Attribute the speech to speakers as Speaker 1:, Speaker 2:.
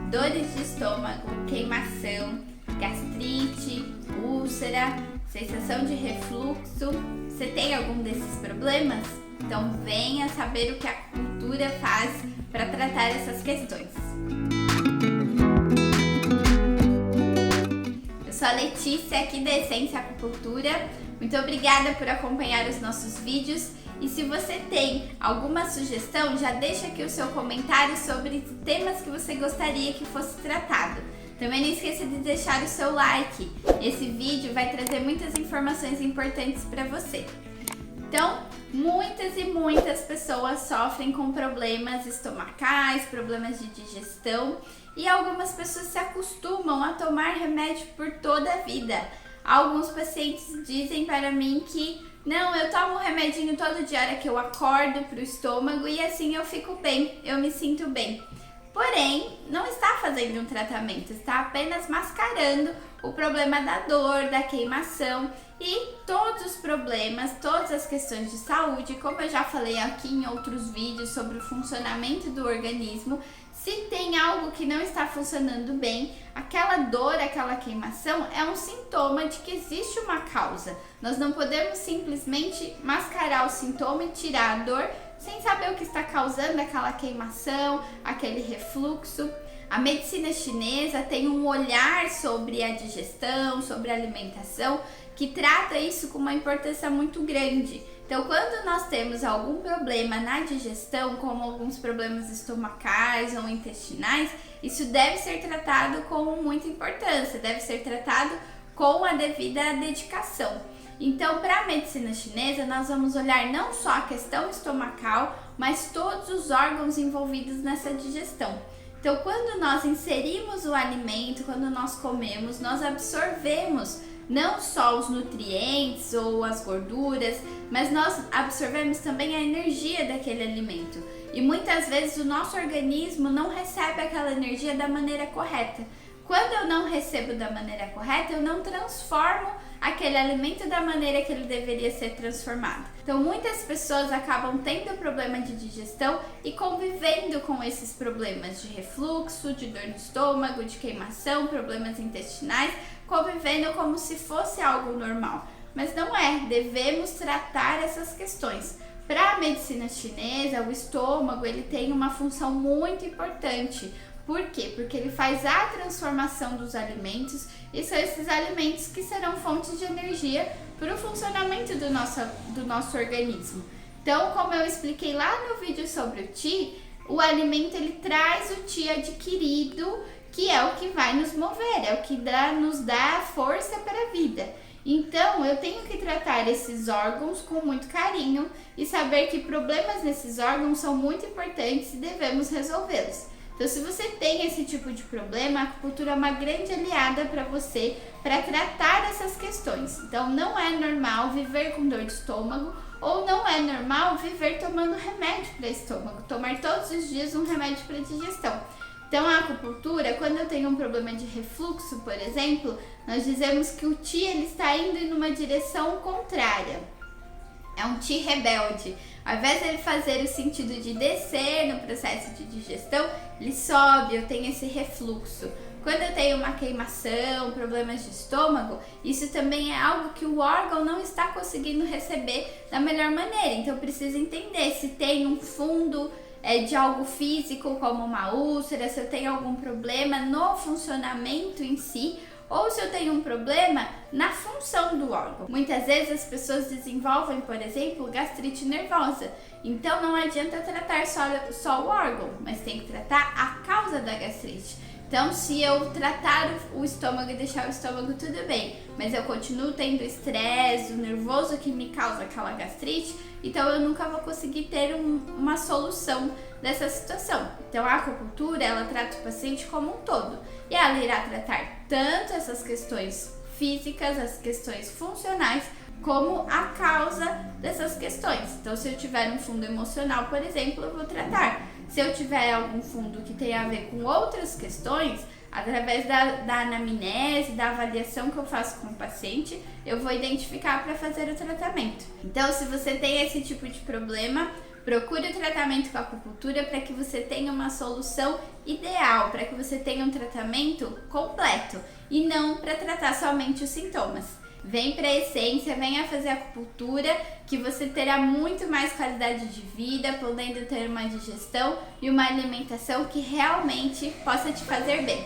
Speaker 1: dores de estômago, queimação, gastrite, úlcera, sensação de refluxo. Você tem algum desses problemas? Então venha saber o que a acupuntura faz para tratar essas questões. Eu sou a Letícia, aqui da Essência Acupuntura. Muito obrigada por acompanhar os nossos vídeos. E se você tem alguma sugestão, já deixa aqui o seu comentário sobre temas que você gostaria que fosse tratado. Também não esqueça de deixar o seu like. Esse vídeo vai trazer muitas informações importantes para você. Então, muitas e muitas pessoas sofrem com problemas estomacais, problemas de digestão, e algumas pessoas se acostumam a tomar remédio por toda a vida. Alguns pacientes dizem para mim que não, eu tomo um remedinho todo dia, hora que eu acordo para o estômago e assim eu fico bem, eu me sinto bem. Porém, não está fazendo um tratamento, está apenas mascarando o problema da dor, da queimação e todos os problemas, todas as questões de saúde, como eu já falei aqui em outros vídeos sobre o funcionamento do organismo. Se tem algo que não está funcionando bem, aquela dor, aquela queimação é um sintoma de que existe uma causa. Nós não podemos simplesmente mascarar o sintoma e tirar a dor sem saber o que está causando aquela queimação, aquele refluxo. A medicina chinesa tem um olhar sobre a digestão, sobre a alimentação, que trata isso com uma importância muito grande. Então, quando nós temos algum problema na digestão, como alguns problemas estomacais ou intestinais, isso deve ser tratado com muita importância, deve ser tratado com a devida dedicação. Então, para a medicina chinesa, nós vamos olhar não só a questão estomacal, mas todos os órgãos envolvidos nessa digestão. Então, quando nós inserimos o alimento, quando nós comemos, nós absorvemos não só os nutrientes ou as gorduras, mas nós absorvemos também a energia daquele alimento. E muitas vezes o nosso organismo não recebe aquela energia da maneira correta. Quando eu não recebo da maneira correta, eu não transformo aquele alimento da maneira que ele deveria ser transformado. Então, muitas pessoas acabam tendo problema de digestão e convivendo com esses problemas de refluxo, de dor no estômago, de queimação, problemas intestinais, convivendo como se fosse algo normal. Mas não é, devemos tratar essas questões. Para a medicina chinesa, o estômago ele tem uma função muito importante. Por quê? Porque ele faz a transformação dos alimentos e são esses alimentos que serão fontes de energia para o funcionamento do nosso organismo. Então, como eu expliquei lá no vídeo sobre o Qi, o alimento ele traz o Qi adquirido, que é o que vai nos mover, é o que nos dá força para a vida. Então, eu tenho que tratar esses órgãos com muito carinho e saber que problemas nesses órgãos são muito importantes e devemos resolvê-los. Então, se você tem esse tipo de problema, a acupuntura é uma grande aliada para você, para tratar essas questões. Então, não é normal viver com dor de estômago ou não é normal viver tomando remédio para estômago, tomar todos os dias um remédio para digestão. Então, a acupuntura, quando eu tenho um problema de refluxo, por exemplo, nós dizemos que o Qi ele está indo em uma direção contrária. É um Qi rebelde. Ao invés de ele fazer o sentido de descer no processo de digestão, ele sobe, eu tenho esse refluxo. Quando eu tenho uma queimação, problemas de estômago, isso também é algo que o órgão não está conseguindo receber da melhor maneira. Então, eu preciso entender se tem um fundo de algo físico, como uma úlcera, se eu tenho algum problema no funcionamento em si, ou se eu tenho um problema na função do órgão. Muitas vezes as pessoas desenvolvem, por exemplo, gastrite nervosa. Então não adianta tratar só o órgão, mas tem que tratar a causa da gastrite. Então, se eu tratar o estômago e deixar o estômago tudo bem, mas eu continuo tendo estresse, o nervoso que me causa aquela gastrite, então eu nunca vou conseguir ter uma solução dessa situação. Então, a acupuntura, ela trata o paciente como um todo. E ela irá tratar tanto essas questões físicas, as questões funcionais, como a causa dessas questões. Então, se eu tiver um fundo emocional, por exemplo, eu vou tratar. Se eu tiver algum fundo que tenha a ver com outras questões, através da anamnese, da avaliação que eu faço com o paciente, eu vou identificar para fazer o tratamento. Então, se você tem esse tipo de problema, Procure o tratamento com a acupuntura para que você tenha uma solução ideal, para que você tenha um tratamento completo e não para tratar somente os sintomas. Vem para a Essência, venha fazer acupuntura, que você terá muito mais qualidade de vida, podendo ter uma digestão e uma alimentação que realmente possa te fazer bem.